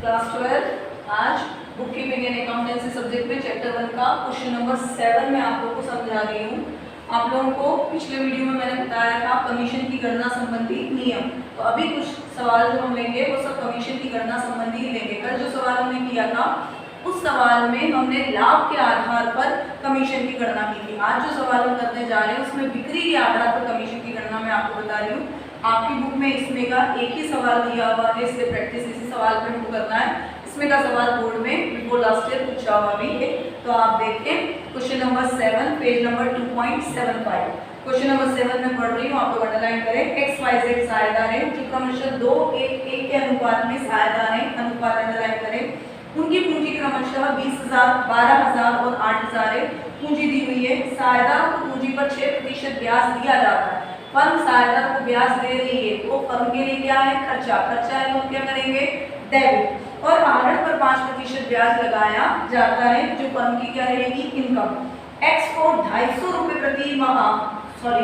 Class 12 आज book keeping and accountancy subject में chapter 1 का क्वेश्चन नंबर 7 में आप लोगों को समझा रही हूँ। आप लोगों को पिछले वीडियो में मैंने बताया था कमीशन की गणना संबंधी नियम। तो अभी कुछ सवाल जो हम लेंगे वो सब कमीशन की गणना संबंधी लेंगे। कल जो सवाल हमने किया था उस सवाल में हमने लाभ के आधार पर कमीशन की गणना की थी। आज जो सवाल हम करने जा रहे हैं उसमें बिक्री के आधार पर कमीशन की गणना मैं आपको बता रही हूँ। आपकी बुक में इसमें का एक ही सवाल दिया हुआ है, इसलिए प्रैक्टिस इसी सवाल पर हमको करना है। इसमें का सवाल बोर्ड में बिफोर लास्ट ईयर पूछा हुआ भी है, तो आप देखें question number 7 page number 2.75। Question number 7 में पढ़ रही हूँ, आप लोग अंडरलाइन करें। एक्स वाई जेड साझेदार है जो क्रमशः 2:1 के अनुपात में साझेदार है, अनुपात अंडरलाइन करें। उनकी पूंजी क्रमशः 20,000, 12,000 और 8,000 है। पूंजी दी हुई है, साझेदार को पूंजी पर 6% ब्याज दिया जाता है। फर्म साझेदार को ब्याज दे रही है, वो फर्म के लिए क्या है? खर्चा। खर्चा है तो हम क्या करेंगे? डेबिट। और आहरण पर 5% ब्याज लगाया जाता है जो फर्म की क्या रहेगी? इनकम। एक्स को 250 रुपये प्रति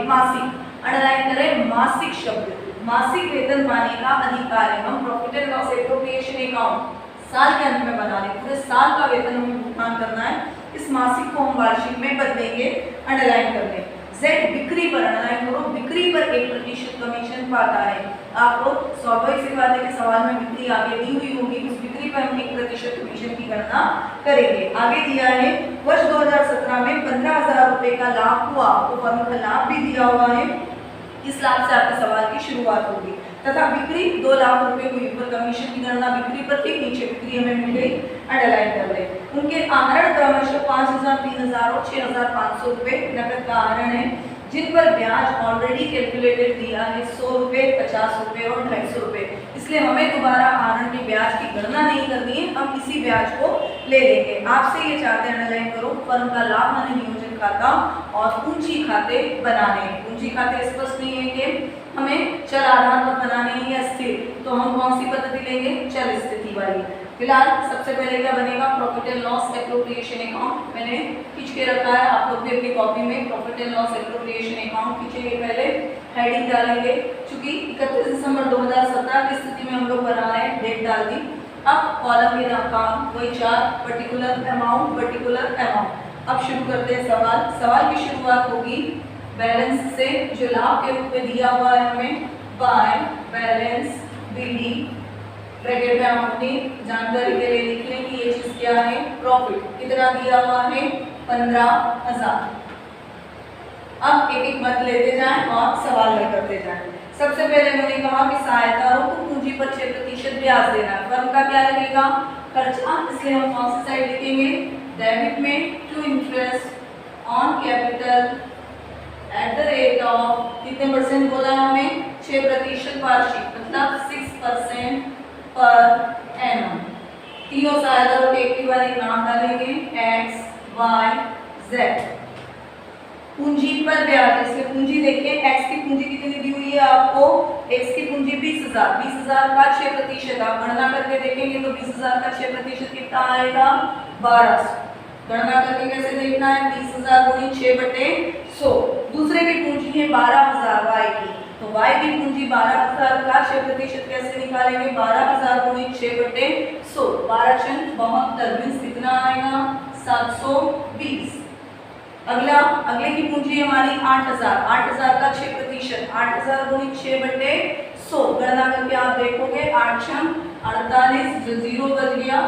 मासिक अंडरलाइन करें, मासिक शब्द, मासिक वेतन पाने का अधिकार है। हम profit and loss appropriation account साल के अंत में बना रहे, पूरे साल का वेतन हमें भुगतान करना है। इस मासिक को हम वार्षिक में बदलेंगे, अंडरलाइन कर लें। जेड बिक्री पर अंडरलाइन करो, बिक्री पर 1% कमीशन पाता है। आपको स्वाभाविक सी बात है कि सवाल में बिक्री आगे दी हुई होगी, उस बिक्री पर हम 1% कमीशन की गणना करेंगे। आगे दिया है वर्ष 2017 में 15,000 रुपए का लाभ हुआ, तो फर्म का लाभ भी दिया हुआ है। इस लाभ से आपके सवाल की शुरुआत होगी। तथा बिक्री 2 लाख रुपए हुई, पर कमीशन की गणना बिक्री पर थी, नीचे बिक्री हमें मिल गई, अंडरलाइन कर ले। उनके आहरण क्रमशः 5,000, 3,000 और 6,500 रुपए नकद का आहरण है, जिन पर ब्याज ऑलरेडी कैलकुलेटेड दिया है 100 रुपए, 50 रुपए और 250 रुपए। इसलिए हमें दोबारा आहरण के ब्याज की गणना नहीं करनी है, हम इसी ब्याज को ले लेंगे। आपसे ये चाहते हैं अंडरलाइन करो, फर्म का लाभ माने नियोजन खाता और पूंजी खाते बनाने हैं। पूंजी खाते स्पष्ट नहीं है कि हमें चल आधार पर बनाने हैं या स्थिर, तो हम कौन सी पद्धति लेंगे? चल स्थिति वाली। फिलहाल सबसे पहले क्या बनेगा? Profit and loss appropriation account मैंने खींच के रखा है, आप लोग भी अपनी कॉपी में profit and loss appropriation account खींचेंगे। पहले हेडिंग डालेंगे, चूंकि 31 दिसंबर 2017 की स्थिति में हम लोग बना रहे हैं, डेट डाल दी। अब कॉलम के नाम वही 4 पर्टिकुलर अमाउंट। अब शुरू करते हैं सवाल। सवाल की शुरुआत होगी बैलेंस से, जो लाभ के रूप में दिया हुआ है हमें, बाय बैलेंस बीडी ब्रैकेट में हम अपनी जानकारी के लिए लिख लें कि ये चीज क्या है? प्रॉफिट। कितना दिया हुआ है? 15,000। अब एक एक मत लेते जाएं और सवाल हल करते जाएं। सबसे पहले मैंने कहा कि सहायताओं को पूंजी पर 6% ब्याज देना है। फर्म का क्या लगेगा? खर्चा। इसलिए हम कौन सी साइड लिखेंगे? डेबिट में to interest on capital at the rate of, कितने परसेंट बोला है हमें? 6% वार्षिक, मतलब 6% पर एनम। तीनों सहायताओं के एक के बाद एक नाम डालेंगे, एक्स वाई जेड। पूंजी पर ब्याज, इसलिए पूंजी देखिए, एक्स की पूंजी कितनी दी हुई है आपको? एक्स की पूंजी 20,000, 20,000 का 6%। आप गणना करके देखेंगे तो 20,000 का 6% कितना आएगा? 1200। गणना करके कैसे देखना है? 20,000 गुणी 6/100। दूसरे की पूंजी है 12,000 वाई की, तो वाई की पूंजी 12,000 का 6% कैसे निकालेंगे? 12,000 गुणी 6/100, 12 × 72 मीन्स कितना आएगा? 720। अगले की पूंजी हमारी 8,000, 8,000 का 6%, 8,000 गुणी 6/100। गणना करके आप देखोगे 8 × 48, जो 0 बच गया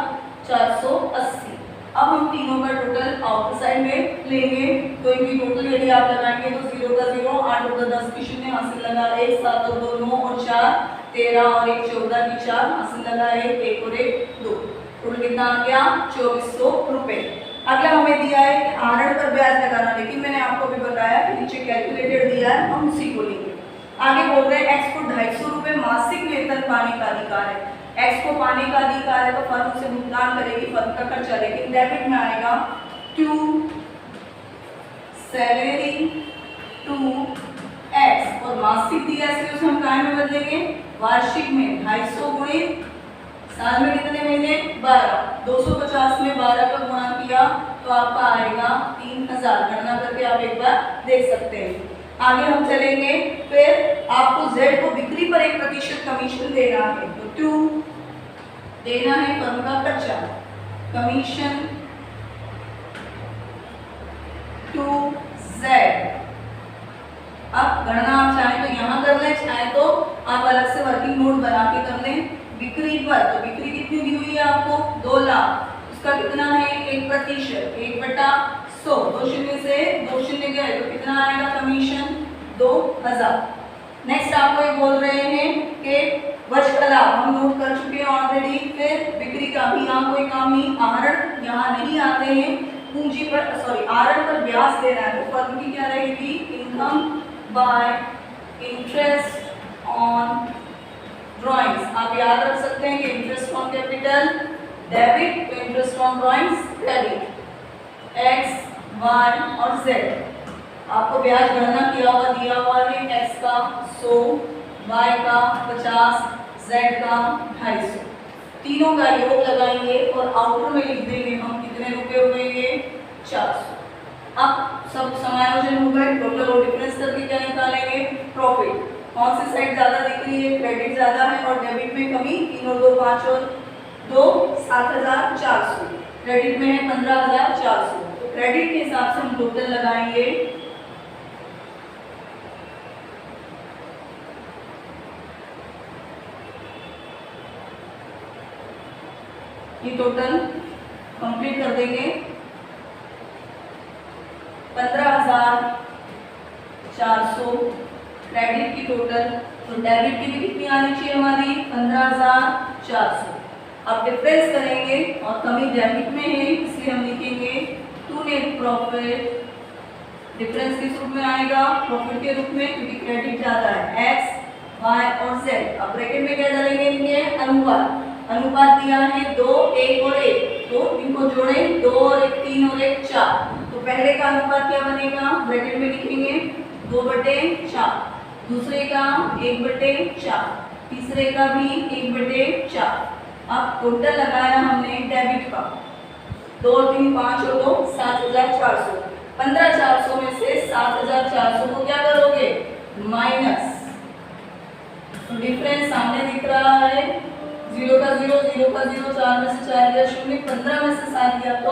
480। अब हम तीनों का टोटल आउटर साइड में लेंगे, तो इनकी टोटल यदि आप लगाएंगे तो 0 का 0, 8 और 10 की 0 हासिल लगा 1, 7 और 2 9 और 4 13 और 1 14 की 4 हासिल लगा 1 और 1 2। टोटल कितना आ गया? 2400 रुपए। अगला हमें दिया है कि आहरण पर ब्याज लगाना, लेकिन मैंने आपको भी बताया कि नीचे कैलकुलेटेड दिया है, हम उसी को लेंगे। आगे बोल रहे हैं एक्स को 250 रुपए मासिक वेतन पाने का अधिकार है। एक्स को पाने का अधिकार है तो फर्म से भुगतान करेगी, फर्म का खर्चा, लेकिन डेबिट में आएगा टू सैलरी टू एक्स, और मासिक दिया है इसलिए उसे हम काय में बदलेंगे? वार्षिक में। 250 गुणे साल में कितने महीने? 12। 250 में 12 का गुणा किया तो आपका आएगा 3,000। गणना करके आप एक बार देख सकते हैं। आगे हम चलेंगे, फिर आपको Z को बिक्री पर 1% कमीशन देना है, तो 2 देना है फर्म का खर्चा, कमीशन टू जेड। अब गणना आप चाहे तो यहाँ कर लें, चाहे तो आप अलग से वर्किंग नोट बना के कर लें। बिक्री पर, तो बिक्री कितनी दी हुई है आपको 2 लाख, उसका कितना है 1%, 1/100, 2 शून्य से 2 शून्य गए तो कितना आएगा कमीशन 2000। नेक्स्ट आपको ये बोल रहे हैं कि वर्ष का लाभ हम नोट कर चुके हैं ऑलरेडी। फिर बिक्री का भी यहाँ कोई काम नहीं, आहरण यहाँ नहीं आते हैं, पूंजी पर सॉरी आहरण पर ब्याज देना है, तो फर्म की क्या रहेगी income by interest on drawings. आप याद रख सकते हैं कि इंटरेस्ट ऑन कैपिटल डेबिट, तो interest on drawings credit. X, y और जेड आपको ब्याज गणना किया हुआ दिया हुआ है, एक्स का 100, वाई का 50, जेड का 250, तीनों का योग लगाएंगे और आउटर में लिख देंगे हम कितने रुपए हुए ये 400। अब सब समायोजन हो गए, टोटल और डिफरेंस करके क्या निकालेंगे प्रॉफिट। कौन सी साइड ज्यादा दिख रही है, क्रेडिट ज्यादा है और डेबिट में कमी, 3 और 2 5 और 2 7400, क्रेडिट में है 15400। तो क्रेडिट के हिसाब से हम टोटल लगाएंगे ये टोटल कंप्लीट कर देंगे 15400 क्रेडिट की टोटल। तो डेबिट की भी कितनी आनी चाहिए हमारी 15400। अब डिफरेंस करेंगे और कमी डेबिट में है इसलिए हम लिखेंगे टू नेट प्रॉफिट। डिफरेंस किस रूप में आएगा प्रॉफिट के रूप में, क्योंकि क्रेडिट ज्यादा है एक्स, वाई और जेड। अब ब्रैकेट में क्या डालेंगे इनके अनुपात, अनुपात दिया है 2 1 और 1, तो इनको जोड़ें 2 और 1 3 और 1 4। तो पहले का अनुपात क्या बनेगा ब्रैकेट में लिखेंगे 2/4, दूसरे का 1/4, तीसरे का भी 1/4। अब टोटल लगाया हमने डेबिट का 2 3 5 और 2 7400। 15400 में से 7400 को क्या करोगे माइनस, तो डिफरेंस सामने दिख रहा है 0 का 0 0 का 0, 4 में से 4 गया 0, 15 में से 7 गया तो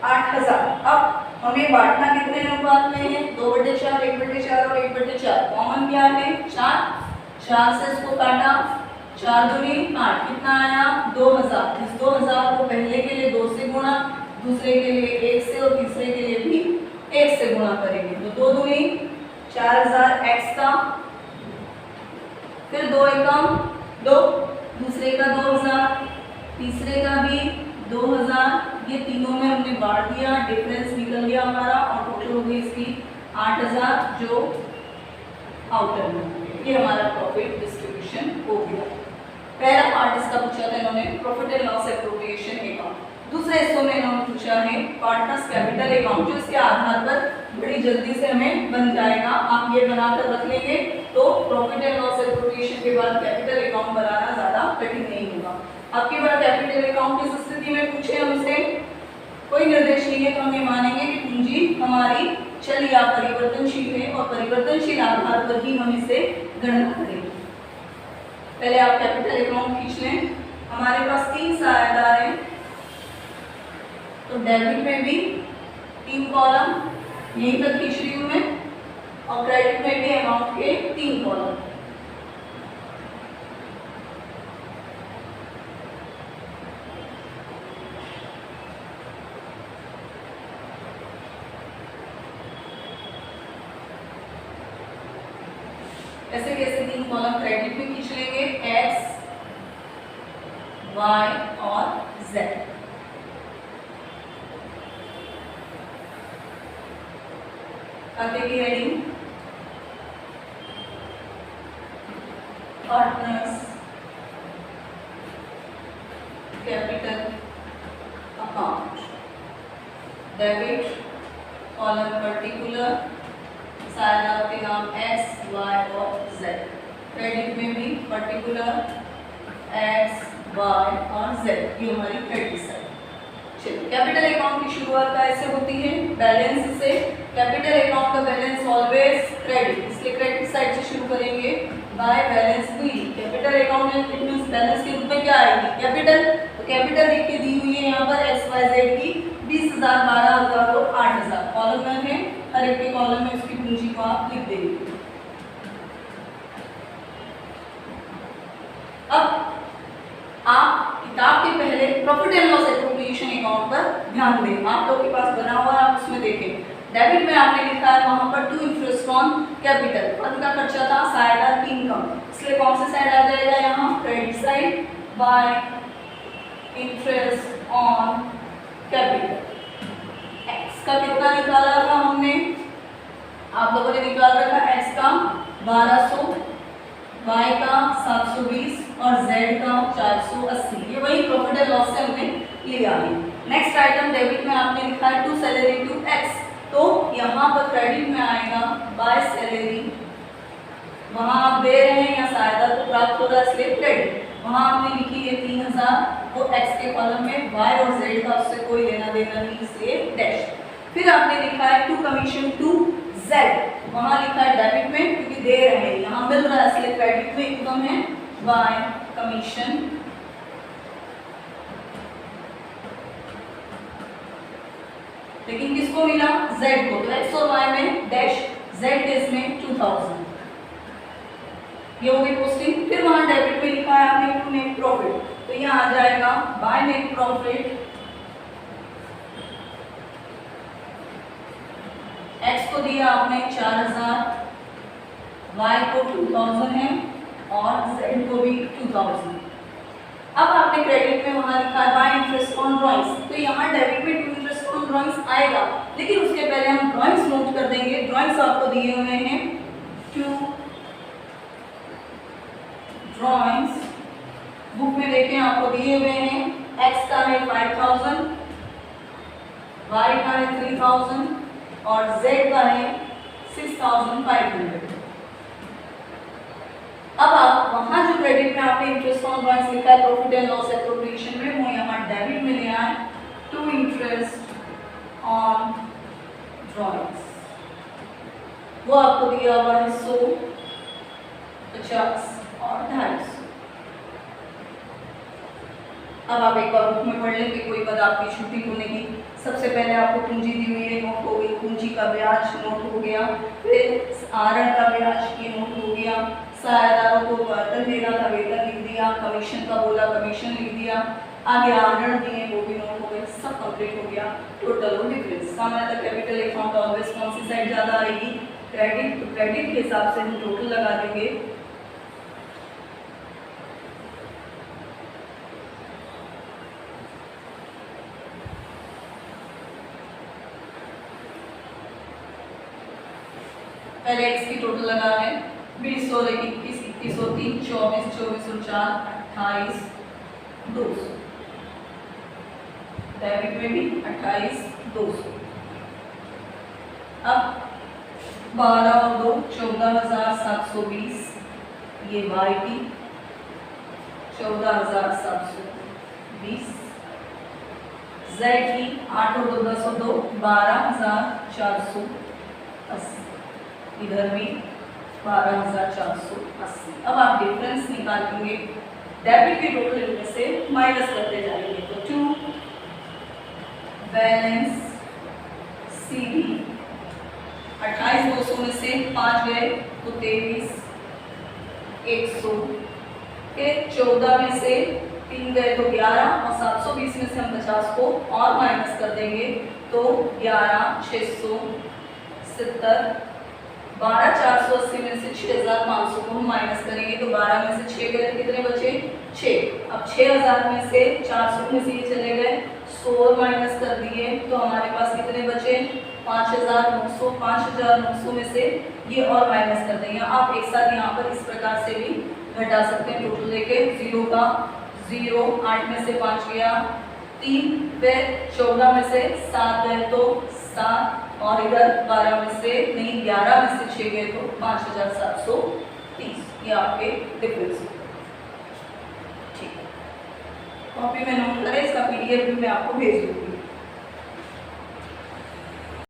8000। अब हमें बांटना कितने अनुपात में है 2/4, 1/4 और 1/4। कॉमन क्या है 4 से इसको काटा, 4 दूनी 8, कितना आया 2000। इस 2000 को पहले के लिए 2 से गुणा, दूसरे के लिए 1 से और तीसरे के लिए भी 1 से गुणा करेंगे, तो 2 दूनी 4000 एक्स का, फिर 2 एकम 2, दूसरे का 2000, तीसरे का भी 2000, ये तीनों में हमने बांट दिया, डिफरेंस निकल गया हमारा और टोटल हो गई इसकी 8000 जो आउटर में। ये हमारा प्रॉफिट डिस्ट्रीब्यूशन हो गया। पहला पार्ट इसका पूछा था इन्होंने profit and loss appropriation account. दूसरे हिस्सों में इन्होंने पूछा है पार्टनर्स कैपिटल अकाउंट, जो इसके आधार पर बड़ी जल्दी से हमें बन जाएगा। आप ये बनाकर रख लेंगे तो प्रॉफिट एंड लॉस एप्रोप्रिएशन के बाद कैपिटल अकाउंट बनाना ज्यादा कठिन नहीं होगा। आपकी बार कैपिटल अकाउंट किस स्थिति में पूछे हमसे, कोई निर्देश नहीं है तो हम ये मानेंगे कि पूंजी हमारी चल या परिवर्तनशील है और परिवर्तनशील आधार पर ही हम इसे गणना करेंगे। पहले आप कैपिटल अकाउंट खींच लें। हमारे पास 3 सहायकदार हैं, तो डेबिट में भी 3 कॉलम यहीं तक खींच रही हूँ मैं, और क्रेडिट में भी अमाउंट के 3 कॉलम। ऐसे कैसे 3 कॉलम क्रेडिट में खींच लेंगे एक्स, वाई और जेड। आगे की heading partners capital account. Debit column particular, सहायक के नाम एक्स, वाई और जेड। क्रेडिट में भी पर्टिकुलर एक्स, वाई और जेड, ये हमारी क्रेडिट साइड। चलिए कैपिटल अकाउंट की शुरुआत कैसे होती है बैलेंस से। कैपिटल अकाउंट का बैलेंस ऑलवेज क्रेडिट, इसलिए क्रेडिट साइड से शुरू करेंगे by balance b. Capital account में बैलेंस के रूप में क्या आएगी कैपिटल, तो कैपिटल देखिए दी हुई है यहाँ पर XYZ की 20,000, 12,000 और 8,000 कॉलम में है, हर एक के कॉलम में उसकी पूंजी को आप लिख देंगे। अब आप किताब के पहले profit and loss appropriation account पर ध्यान दें, आप लोग के पास बना हुआ है, आप उसमें देखें। डेबिट में आपने लिखा है वहां पर to interest on capital, fund का खर्चा था साइड की इनकम, इसलिए कौन से साइड आ जाएगा यहाँ, credit side, bye interest on capital. X का कितना निकाला था हमने, आप लोगों ने निकाल रखा एक्स का 1200, y का 720 और z का 480, ये वही प्रॉफिट एंड लॉस से हमने लिया है। नेक्स्ट आइटम डेबिट में आपने लिखा है टू सैलरी टू x, तो यहाँ पर क्रेडिट में आएगा बाय सैलरी, वहाँ आप दे रहे हैं या सहायता तो प्राप्त हो रहा है इसलिए क्रेडिट, वहाँ आपने लिखी है 3,000, वो x के कॉलम में y और z का उससे कोई लेना देना नहीं इसलिए डैश। फिर आपने लिखा है टू कमीशन टू z, वहाँ लिखा है डेबिट में क्योंकि दे रहे हैं, यहाँ मिल रहा है इसलिए क्रेडिट में इनकम है बाय कमीशन लेकिन किसको मिला, z को, तो x और y में डैश, z इसमें 2000, ये हो गई पोस्टिंग। फिर वहां डेबिट में लिखा है आपने टू नेट प्रॉफिट, तो यहाँ आ जाएगा बाय नेट प्रॉफिट, x को दिया आपने 4000, y को 2000 है और z को भी 2000। अब आपने क्रेडिट में वहां लिखा है बाय इंटरेस्ट ऑन ड्राइंग्स, तो यहाँ डेबिट में टू इंटरेस्ट ऑन ड्राइंग्स आएगा, लेकिन उसके पहले हम ड्राइंग्स नोट कर देंगे। ड्राइंग्स आपको दिए हुए हैं टू ड्राइंग्स, बुक में देखें आपको दिए हुए हैं, x का है 5000, y का है 3000 और z का है 6500। अब आप वहां जो क्रेडिट में आपने इंटरेस्ट ऑन ड्राइंग्स लिखा है प्रॉफिट एंड लॉस एप्रोप्रिएशन में, वो यहाँ डेबिट में ले आए टू इंटरेस्ट ऑन ड्राइंग्स, वो आपको दिया हुआ है 100, 50 और 250। अब आप एक बार बुक में पढ़ लें कि कोई पद आपकी छुट्टी होने की, सबसे पहले आपको पूंजी दी हुई है, नोट हो गई, पूंजी का ब्याज नोट हो गया, फिर आहरण का ब्याज ये नोट हो गया, सहायदारों को वेतन देना था वेतन लिख दिया, कमीशन का बोला कमीशन लिख दिया, आगे आहरण दिए वो भी नोट हो गए, सब कंप्लीट हो गया। टोटल और डिफरेंस, सामान्यतः कैपिटल अकाउंट ऑलवेज कौन सी साइड ज़्यादा आएगी, क्रेडिट, तो क्रेडिट के हिसाब से हम टोटल लगा देंगे। पहले x की टोटल लगा है 20 और 21, 21 और 3, 24, 24 और 4, 28, 200, डेबिट में भी 28, 200। अब 12 और 2 14,720, ये y की 14,720, z की 8 और 2 10 और 2 12,480, इधर भी 12,480। अब आप डिफरेंस निकालेंगे, डेबिट के टोटल में से माइनस करते जाएंगे, तो टू बैलेंस CD 28 200 में से 5 गए तो 23 100, फिर 14 में से 3 गए तो 11 और 720 में से हम 50 को और माइनस कर देंगे तो 11 670, 12,480 में से 6,500 को हम माइनस करेंगे तो 12 में से 6 गए कितने बचे 6। अब 6,000 में से 400 में से ये चले गए 100 और माइनस कर दिए तो हमारे पास कितने बचे 5,900। 5,900 में से ये और माइनस कर देंगे। आप एक साथ यहाँ पर इस प्रकार से भी घटा सकते हैं। टोटल लेके 0 का 0, 8 में से 5 गया 3, फिर 14 में से 7 गए तो 7 और इधर 12 में से नहीं 11 में से 6 गए तो 5,730। ये आपके डिफरेंस ठीक है। कॉपी में नोट करें, इसका PDF भी मैं आपको भेज दूँगी।